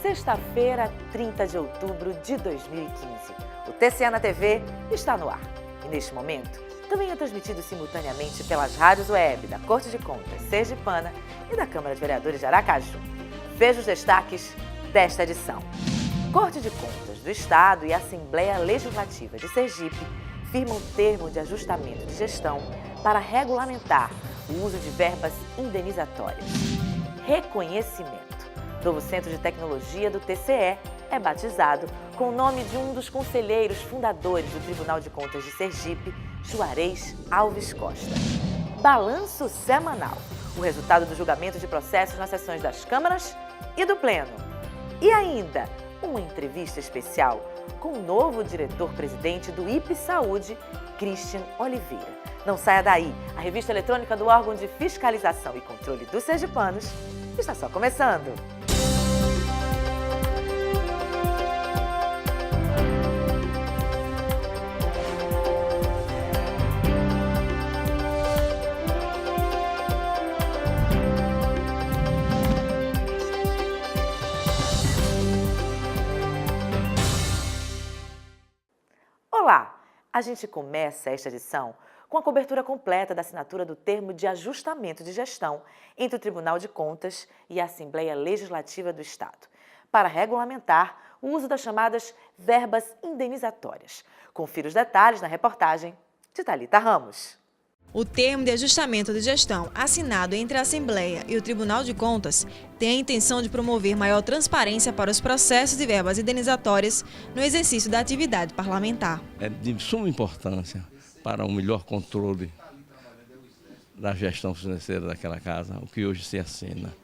Sexta-feira, 30 de outubro de 2015. O TCE na TV está no ar. E neste momento, também é transmitido simultaneamente pelas rádios web da Corte de Contas Sergipana e da Câmara de Vereadores de Aracaju. Veja os destaques desta edição. Corte de Contas do Estado e Assembleia Legislativa de Sergipe firmam termo de ajustamento de gestão para regulamentar o uso de verbas indenizatórias. Reconhecimento. Novo Centro de Tecnologia do TCE é batizado com o nome de um dos conselheiros fundadores do Tribunal de Contas de Sergipe, Juarez Alves Costa. Balanço semanal. O resultado do julgamento de processos nas sessões das câmaras e do Pleno. E ainda, uma entrevista especial com o novo diretor-presidente do IP Saúde, Christian Oliveira. Não saia daí, a revista eletrônica do órgão de fiscalização e controle dos sergipanos está só começando. Olá! A gente começa esta edição com a cobertura completa da assinatura do termo de ajustamento de gestão entre o Tribunal de Contas e a Assembleia Legislativa do Estado, para regulamentar o uso das chamadas verbas indenizatórias. Confira os detalhes na reportagem de Thalita Ramos. O termo de ajustamento de gestão assinado entre a Assembleia e o Tribunal de Contas tem a intenção de promover maior transparência para os processos de verbas indenizatórias no exercício da atividade parlamentar. É de suma importância para um melhor controle da gestão financeira daquela casa, o que hoje se assina.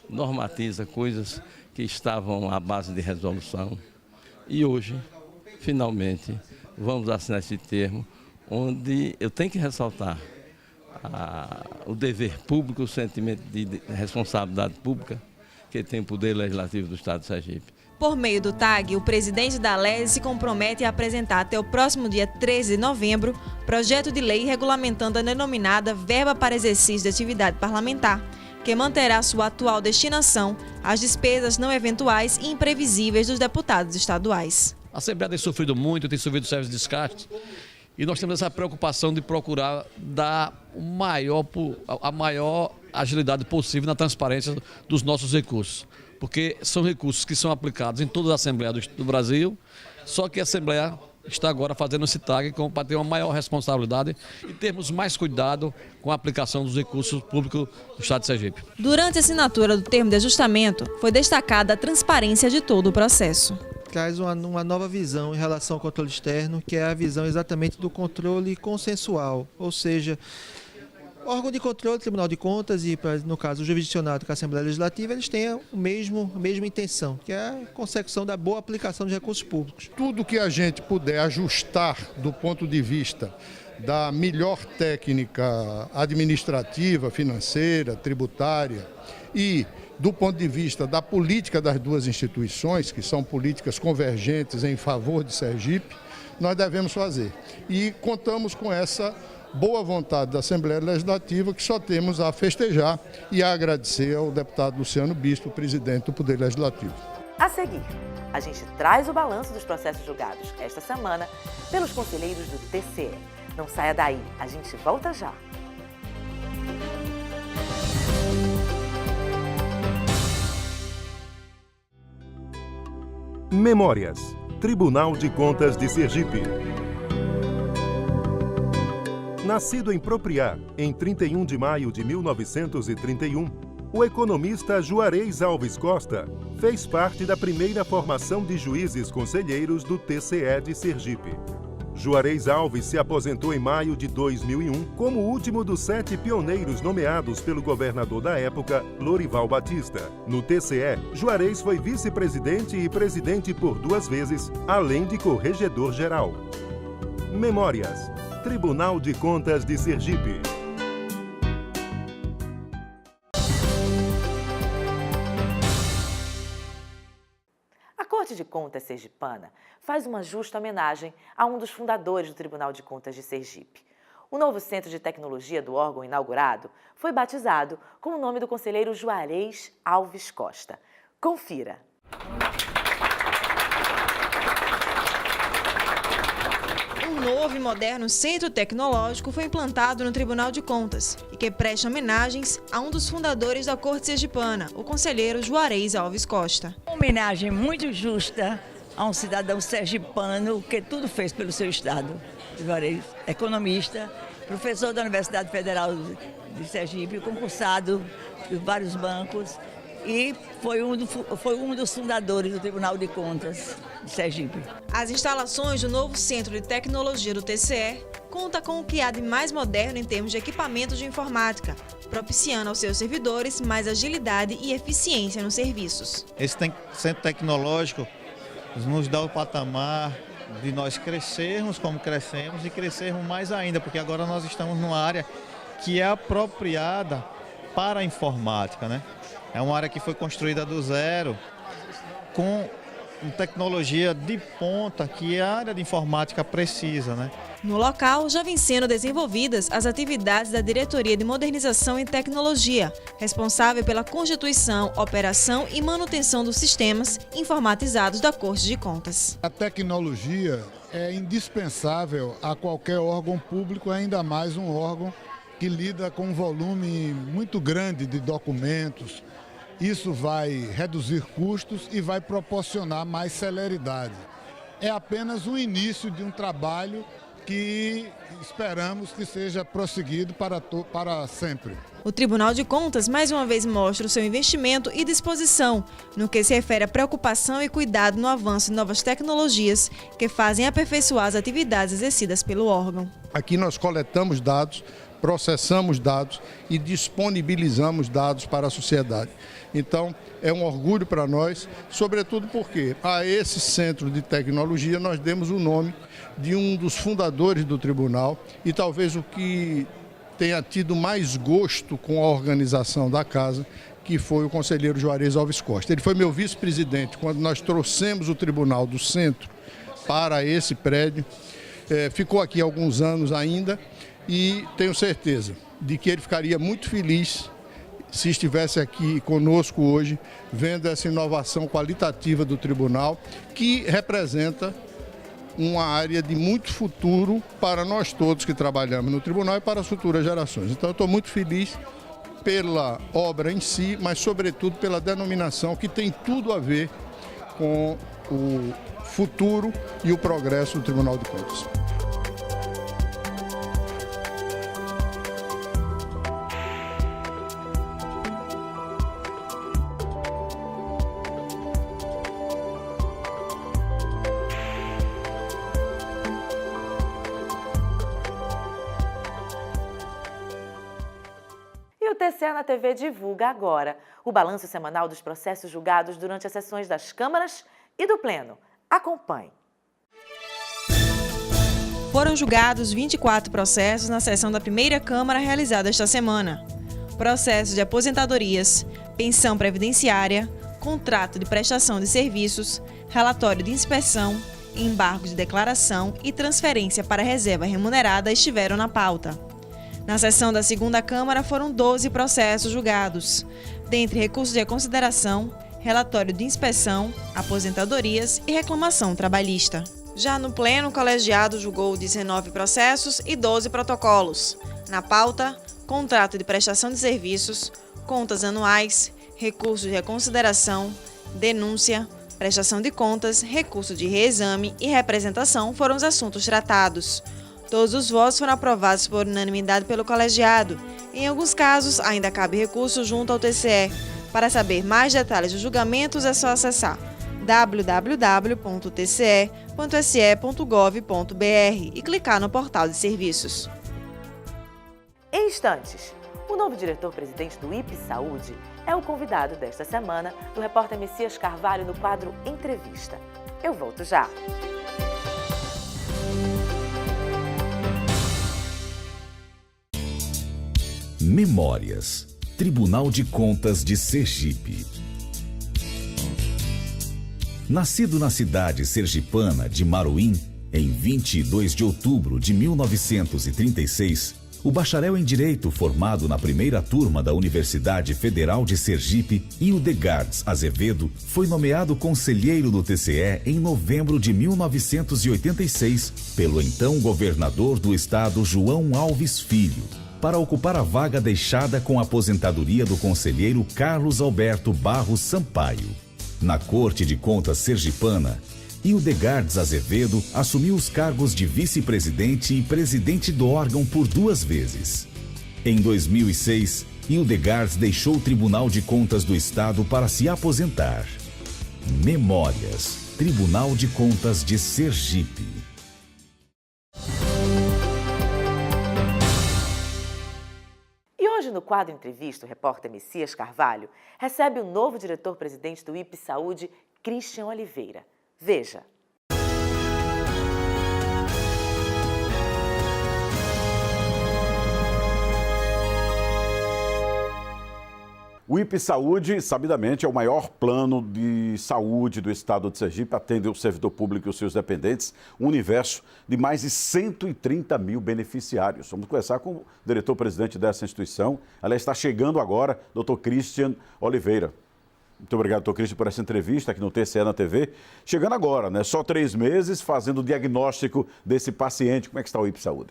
Normatiza coisas que estavam à base de resolução e hoje, finalmente, vamos assinar esse termo, onde eu tenho que ressaltar o dever público, o sentimento de responsabilidade pública que tem o Poder Legislativo do Estado de Sergipe. Por meio do TAG, o presidente da LESE se compromete a apresentar até o próximo dia 13 de novembro projeto de lei regulamentando a denominada verba para exercício de atividade parlamentar, que manterá sua atual destinação às despesas não eventuais e imprevisíveis dos deputados estaduais. A Assembleia tem sofrido muito, tem sofrido sérios desgastes. E nós temos essa preocupação de procurar dar a maior agilidade possível na transparência dos nossos recursos. Porque são recursos que são aplicados em todas as Assembleias do Brasil, só que a Assembleia está agora fazendo esse TAG para ter uma maior responsabilidade e termos mais cuidado com a aplicação dos recursos públicos do Estado de Sergipe. Durante a assinatura do termo de ajustamento, foi destacada a transparência de todo o processo. Traz uma nova visão em relação ao controle externo, que é a visão exatamente do controle consensual, ou seja, o órgão de controle, Tribunal de Contas e, no caso, o jurisdicionado com a Assembleia Legislativa, eles têm a mesma intenção, que é a consecução da boa aplicação de recursos públicos. Tudo que a gente puder ajustar do ponto de vista da melhor técnica administrativa, financeira, tributária e do ponto de vista da política das duas instituições, que são políticas convergentes em favor de Sergipe, nós devemos fazer. E contamos com essa boa vontade da Assembleia Legislativa, que só temos a festejar e a agradecer ao deputado Luciano Bispo, presidente do Poder Legislativo. A seguir, a gente traz o balanço dos processos julgados esta semana pelos conselheiros do TCE. Não saia daí, a gente volta já. Memórias. Tribunal de Contas de Sergipe. Nascido em Propriá, em 31 de maio de 1931, o economista Juarez Alves Costa fez parte da primeira formação de juízes conselheiros do TCE de Sergipe. Juarez Alves se aposentou em maio de 2001 como o último dos 7 pioneiros nomeados pelo governador da época, Lorival Batista. No TCE, Juarez foi vice-presidente e presidente por 2 vezes, além de corregedor-geral. Memórias. Tribunal de Contas de Sergipe. A Corte de Contas Sergipana faz uma justa homenagem a um dos fundadores do Tribunal de Contas de Sergipe. O novo Centro de Tecnologia do órgão inaugurado foi batizado com o nome do conselheiro Juarez Alves Costa. Confira! Um novo e moderno centro tecnológico foi implantado no Tribunal de Contas e que presta homenagens a um dos fundadores da Corte Sergipana, o conselheiro Juarez Alves Costa. Uma homenagem muito justa a um cidadão sergipano que tudo fez pelo seu estado. Juarez, economista, professor da Universidade Federal de Sergipe, concursado de vários bancos e foi um dos fundadores do Tribunal de Contas de Sergipe. As instalações do novo Centro de Tecnologia do TCE contam com o que há de mais moderno em termos de equipamentos de informática, propiciando aos seus servidores mais agilidade e eficiência nos serviços. Esse centro tecnológico nos dá o patamar de nós crescermos como crescemos e crescermos mais ainda, porque agora nós estamos numa área que é apropriada para a informática, né? É uma área que foi construída do zero, com tecnologia de ponta que a área de informática precisa, né? No local, já vêm sendo desenvolvidas as atividades da Diretoria de Modernização e Tecnologia, responsável pela constituição, operação e manutenção dos sistemas informatizados da Corte de Contas. A tecnologia é indispensável a qualquer órgão público, ainda mais um órgão que lida com um volume muito grande de documentos. Isso vai reduzir custos e vai proporcionar mais celeridade. É apenas o início de um trabalho que esperamos que seja prosseguido para sempre. O Tribunal de Contas mais uma vez mostra o seu investimento e disposição no que se refere à preocupação e cuidado no avanço de novas tecnologias que fazem aperfeiçoar as atividades exercidas pelo órgão. Aqui nós coletamos dados, processamos dados e disponibilizamos dados para a sociedade. Então, é um orgulho para nós, sobretudo porque a esse centro de tecnologia nós demos o nome de um dos fundadores do tribunal e talvez o que tenha tido mais gosto com a organização da casa, que foi o conselheiro Juarez Alves Costa. Ele foi meu vice-presidente quando nós trouxemos o tribunal do centro para esse prédio. Ficou aqui há alguns anos ainda e tenho certeza de que ele ficaria muito feliz se estivesse aqui conosco hoje, vendo essa inovação qualitativa do tribunal, que representa uma área de muito futuro para nós todos que trabalhamos no tribunal e para as futuras gerações. Então eu estou muito feliz pela obra em si, mas sobretudo pela denominação que tem tudo a ver com o futuro e o progresso do Tribunal de Contas. E o TCE na TV divulga agora o balanço semanal dos processos julgados durante as sessões das câmaras e do Pleno. Acompanhe. Foram julgados 24 processos na sessão da primeira Câmara realizada esta semana. Processos de aposentadorias, pensão previdenciária, contrato de prestação de serviços, relatório de inspeção, embargo de declaração e transferência para reserva remunerada estiveram na pauta. Na sessão da segunda Câmara foram 12 processos julgados, dentre recursos de reconsideração, relatório de inspeção, aposentadorias e reclamação trabalhista. Já no Pleno, o colegiado julgou 19 processos e 12 protocolos. Na pauta, contrato de prestação de serviços, contas anuais, recurso de reconsideração, denúncia, prestação de contas, recurso de reexame e representação foram os assuntos tratados. Todos os votos foram aprovados por unanimidade pelo colegiado. Em alguns casos, ainda cabe recurso junto ao TCE. Para saber mais detalhes dos julgamentos, é só acessar www.tce.se.gov.br e clicar no portal de serviços. Em instantes, o novo diretor-presidente do IP Saúde é o convidado desta semana do repórter Messias Carvalho no quadro Entrevista. Eu volto já. Memórias, Tribunal de Contas de Sergipe. Nascido na cidade sergipana de Maruim, Em 22 de outubro de 1936, o bacharel em Direito formado na primeira turma da Universidade Federal de Sergipe, Hildegardes Azevedo, foi nomeado conselheiro do TCE em novembro de 1986 pelo então governador do estado João Alves Filho, para ocupar a vaga deixada com a aposentadoria do conselheiro Carlos Alberto Barros Sampaio. Na Corte de Contas sergipana, Hildegardes Azevedo assumiu os cargos de vice-presidente e presidente do órgão por 2 vezes. Em 2006, Hildegardes deixou o Tribunal de Contas do Estado para se aposentar. Memórias, Tribunal de Contas de Sergipe. E hoje, no quadro Entrevista, o repórter Messias Carvalho recebe o novo diretor-presidente do IPE Saúde, Christian Oliveira. Veja. O IPE Saúde, sabidamente, é o maior plano de saúde do estado de Sergipe, atende o servidor público e os seus dependentes, um universo de mais de 130 mil beneficiários. Vamos conversar com o diretor-presidente dessa instituição. Ela está chegando agora, Dr. Christian Oliveira. Muito obrigado, doutor Christian, por essa entrevista aqui no TCE na TV. Chegando agora, né? Só 3 meses fazendo o diagnóstico desse paciente. Como é que está o IPE Saúde?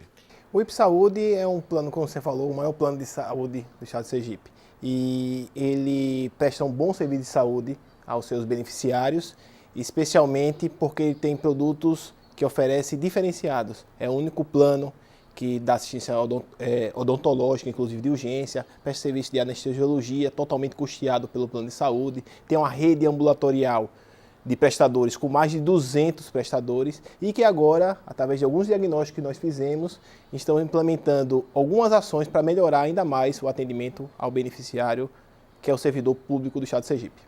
O IPE Saúde é um plano, como você falou, o maior plano de saúde do estado de Sergipe. E ele presta um bom serviço de saúde aos seus beneficiários, especialmente porque ele tem produtos que oferece diferenciados. É o único plano que dá assistência odontológica, inclusive de urgência, presta serviço de anestesiologia, totalmente custeado pelo plano de saúde, tem uma rede ambulatorial de prestadores com mais de 200 prestadores e que agora, através de alguns diagnósticos que nós fizemos, estão implementando algumas ações para melhorar ainda mais o atendimento ao beneficiário, que é o servidor público do estado de Sergipe.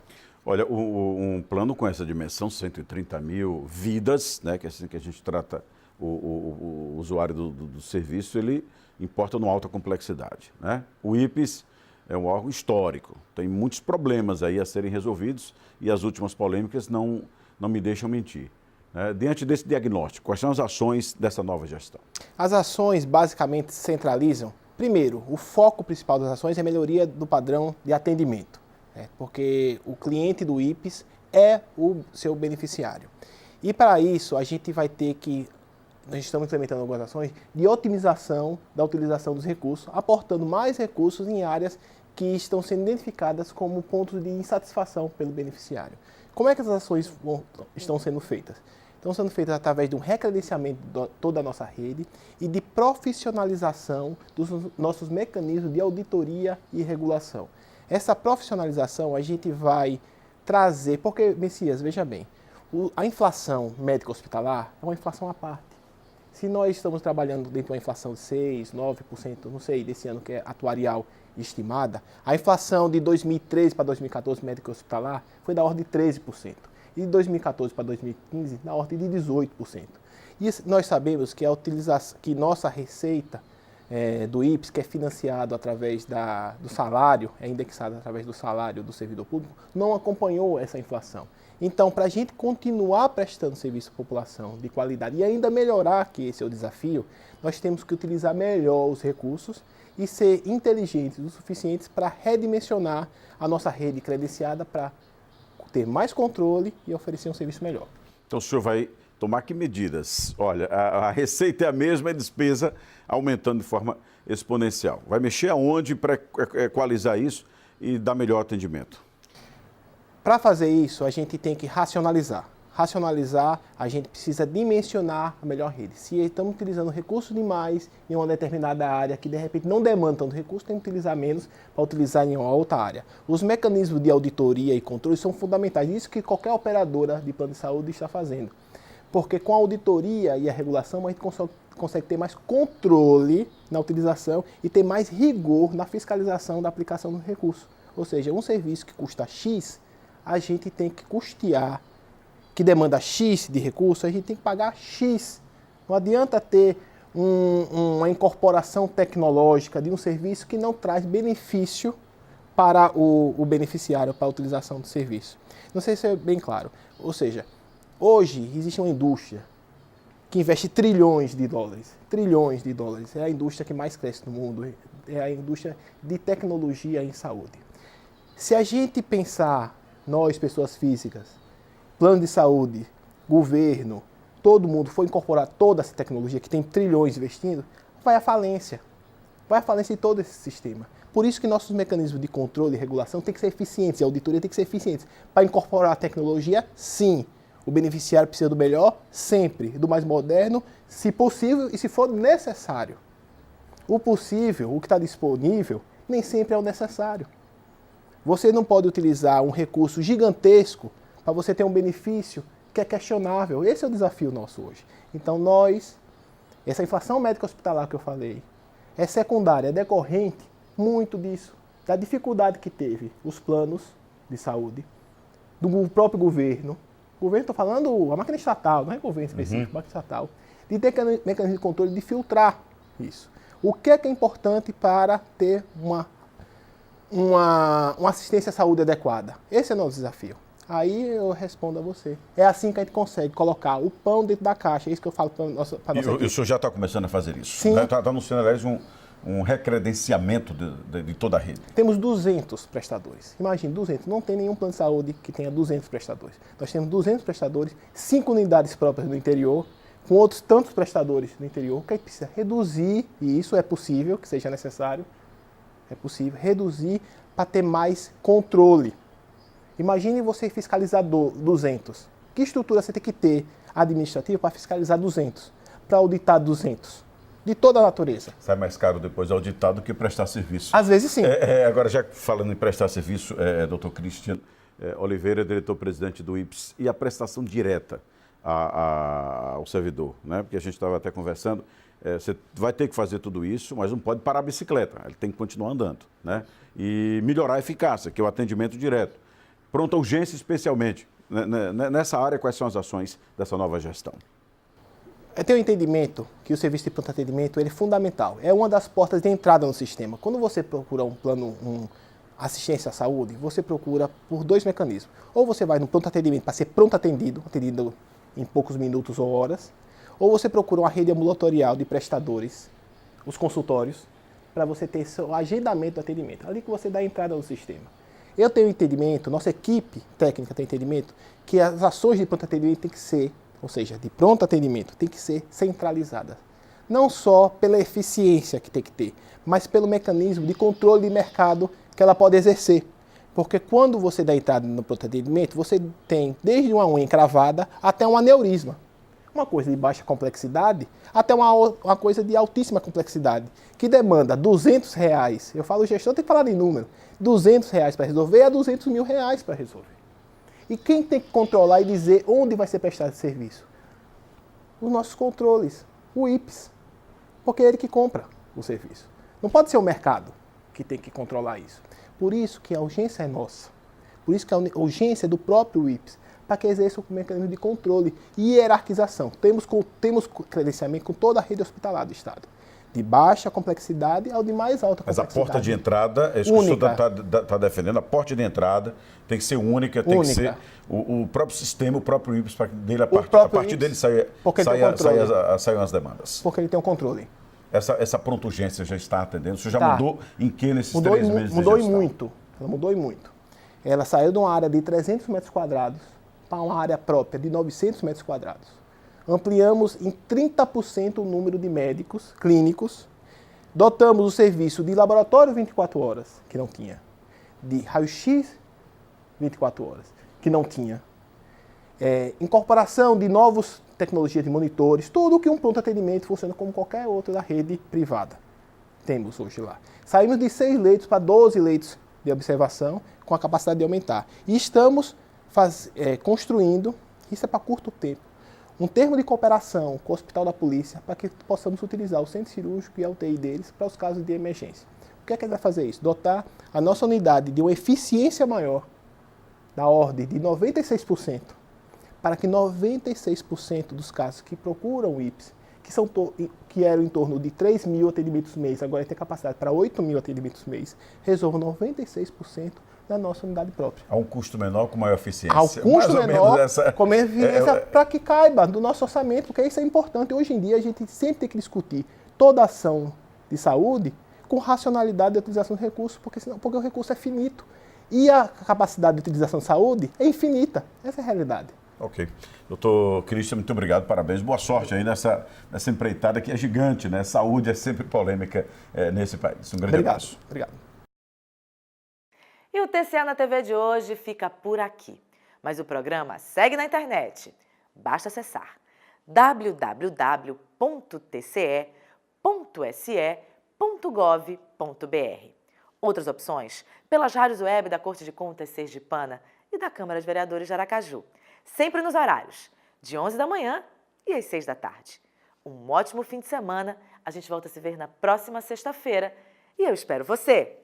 Olha, um plano com essa dimensão, 130 mil vidas, né, que é assim que a gente trata o usuário do serviço, ele importa numa alta complexidade, né? O IPES é um órgão histórico, tem muitos problemas aí a serem resolvidos e as últimas polêmicas não me deixam mentir. Né? Diante desse diagnóstico, quais são as ações dessa nova gestão? As ações basicamente centralizam, primeiro, o foco principal das ações é a melhoria do padrão de atendimento, né? Porque o cliente do IPES é o seu beneficiário. E para isso a gente vai ter que nós estamos implementando algumas ações de otimização da utilização dos recursos, aportando mais recursos em áreas que estão sendo identificadas como pontos de insatisfação pelo beneficiário. Como é que essas ações estão sendo feitas? Estão sendo feitas através de um recredenciamento de toda a nossa rede e de profissionalização dos nossos mecanismos de auditoria e regulação. Essa profissionalização a gente vai trazer, porque, Messias, veja bem, a inflação médico-hospitalar é uma inflação à parte. Se nós estamos trabalhando dentro de uma inflação de 6%, 9%, não sei, desse ano que é atuarial estimada, a inflação de 2013 para 2014 médico hospitalar foi da ordem de 13%. E de 2014 para 2015, na ordem de 18%. E nós sabemos que que nossa receita do IPES, que é financiado através do salário, é indexado através do salário do servidor público, não acompanhou essa inflação. Então, para a gente continuar prestando serviço à população de qualidade e ainda melhorar, que esse é o desafio, nós temos que utilizar melhor os recursos e ser inteligentes o suficientes para redimensionar a nossa rede credenciada para ter mais controle e oferecer um serviço melhor. Então, o senhor vai tomar que medidas? Olha, a receita é a mesma, a despesa aumentando de forma exponencial. Vai mexer aonde para equalizar isso e dar melhor atendimento? Para fazer isso, a gente tem que racionalizar. Racionalizar, a gente precisa dimensionar a melhor rede. Se estamos utilizando recursos demais em uma determinada área que de repente não demanda tanto recurso, tem que utilizar menos para utilizar em uma outra área. Os mecanismos de auditoria e controle são fundamentais. Isso que qualquer operadora de plano de saúde está fazendo. Porque com a auditoria e a regulação, a gente consegue ter mais controle na utilização e ter mais rigor na fiscalização da aplicação do recurso. Ou seja, um serviço que custa X, a gente tem que custear, que demanda X de recurso, a gente tem que pagar X. Não adianta ter uma incorporação tecnológica de um serviço que não traz benefício para o beneficiário, para a utilização do serviço. Não sei se é bem claro. Ou seja, hoje existe uma indústria que investe trilhões de dólares. Trilhões de dólares. É a indústria que mais cresce no mundo. É a indústria de tecnologia em saúde. Se a gente pensar, nós, pessoas físicas, plano de saúde, governo, todo mundo for incorporar toda essa tecnologia que tem trilhões investindo, vai à falência. Vai à falência de todo esse sistema. Por isso que nossos mecanismos de controle e regulação têm que ser eficientes, a auditoria tem que ser eficiente. Para incorporar a tecnologia, sim. O beneficiário precisa do melhor, sempre. Do mais moderno, se possível e se for necessário. O possível, o que está disponível, nem sempre é o necessário. Você não pode utilizar um recurso gigantesco para você ter um benefício que é questionável. Esse é o desafio nosso hoje. Então essa inflação médica hospitalar que eu falei, é secundária, é decorrente muito disso, da dificuldade que teve os planos de saúde, do próprio governo. O governo, estou falando a máquina estatal, não é governo específico, máquina estatal, de ter mecanismo de controle de filtrar isso. O que é importante para ter uma assistência à saúde adequada? Esse é o nosso desafio. Aí eu respondo a você. É assim que a gente consegue colocar o pão dentro da caixa. É isso que eu falo para a nossa equipe. O senhor já está começando a fazer isso? Sim. Está anunciando, aliás, um recredenciamento de toda a rede. Temos 200 prestadores. Imagine, 200. Não tem nenhum plano de saúde que tenha 200 prestadores. Nós temos 200 prestadores, 5 unidades próprias no interior, com outros tantos prestadores no interior, que a gente precisa reduzir, e isso é possível, que seja necessário, é possível, reduzir para ter mais controle. Imagine você fiscalizar 200. Que estrutura você tem que ter administrativa para fiscalizar 200? Para auditar 200? De toda a natureza. Sai mais caro depois auditar do que prestar serviço. Às vezes sim. Agora, já falando em prestar serviço, Dr. Cristian Oliveira, diretor-presidente do IPS, e a prestação direta ao servidor, né? Porque a gente estava até conversando, você vai ter que fazer tudo isso, mas não pode parar a bicicleta, ele tem que continuar andando, né? E melhorar a eficácia, que é o atendimento direto. Pronta urgência, especialmente. Nessa área, quais são as ações dessa nova gestão? Eu tenho um entendimento que o serviço de pronto atendimento ele é fundamental. É uma das portas de entrada no sistema. Quando você procura um plano, assistência à saúde, você procura por 2 mecanismos. Ou você vai no pronto atendimento para ser pronto atendido em poucos minutos ou horas, ou você procura uma rede ambulatorial de prestadores, os consultórios, para você ter seu agendamento do atendimento. Ali que você dá a entrada no sistema. Eu tenho entendimento, nossa equipe técnica tem entendimento, que as ações de pronto atendimento têm que ser, ou seja, de pronto atendimento, tem que ser centralizadas. Não só pela eficiência que tem que ter, mas pelo mecanismo de controle de mercado que ela pode exercer. Porque quando você dá entrada no pronto atendimento, você tem desde uma unha encravada até um aneurisma. Uma coisa de baixa complexidade até uma coisa de altíssima complexidade, que demanda R$200. Eu falo, o gestor tem que falar em número. R$200 para resolver é R$200 mil para resolver. E quem tem que controlar e dizer onde vai ser prestado esse serviço? Os nossos controles, o IPS, porque é ele que compra o serviço. Não pode ser o mercado que tem que controlar isso. Por isso que a urgência é nossa. Por isso que a urgência é do próprio IPS, para que exerça o mecanismo de controle e hierarquização. Temos credenciamento com toda a rede hospitalar do Estado. De baixa complexidade ao de mais alta complexidade. Mas a porta de entrada, é isso que o senhor está defendendo, a porta de entrada tem que ser única, tem que ser o próprio sistema, o próprio IPS, a partir dele saiam as demandas. Porque ele tem um controle. Essa pronta urgência já está atendendo? O senhor já mudou em que nesses 3 meses de Mudou gestão? muito. Ela mudou e muito. Ela saiu de uma área de 300 metros quadrados para uma área própria de 900 metros quadrados. Ampliamos em 30% o número de médicos clínicos. Dotamos o serviço de laboratório 24 horas, que não tinha. De raio-x 24 horas, que não tinha. Incorporação de novas tecnologias de monitores, tudo que um pronto atendimento funciona como qualquer outro da rede privada. Temos hoje lá. Saímos de 6 leitos para 12 leitos de observação, com a capacidade de aumentar. E estamos construindo, isso é para curto tempo, um termo de cooperação com o Hospital da Polícia para que possamos utilizar o centro cirúrgico e a UTI deles para os casos de emergência. O que é que ele vai fazer isso? Dotar a nossa unidade de uma eficiência maior, da ordem de 96%, para que 96% dos casos que procuram o IPS, que eram em torno de 3 mil atendimentos mês, agora tem capacidade para 8 mil atendimentos mês, resolvam 96% na nossa unidade própria. A um custo menor, com maior eficiência. Ao custo menor, com menos eficiência, para que caiba do nosso orçamento, porque isso é importante. Hoje em dia, a gente sempre tem que discutir toda ação de saúde com racionalidade de utilização de recursos, porque o recurso é finito. E a capacidade de utilização de saúde é infinita. Essa é a realidade. Ok. Doutor Christian, muito obrigado, parabéns. Boa sorte aí nessa empreitada que é gigante, né? Saúde é sempre polêmica nesse país. Um grande abraço. Obrigado. E o TCA na TV de hoje fica por aqui. Mas o programa segue na internet. Basta acessar www.tce.se.gov.br. Outras opções pelas rádios web da Corte de Contas Sergipana e da Câmara de Vereadores de Aracaju. Sempre nos horários de 11 da manhã e às 6 da tarde. Um ótimo fim de semana. A gente volta a se ver na próxima sexta-feira e eu espero você.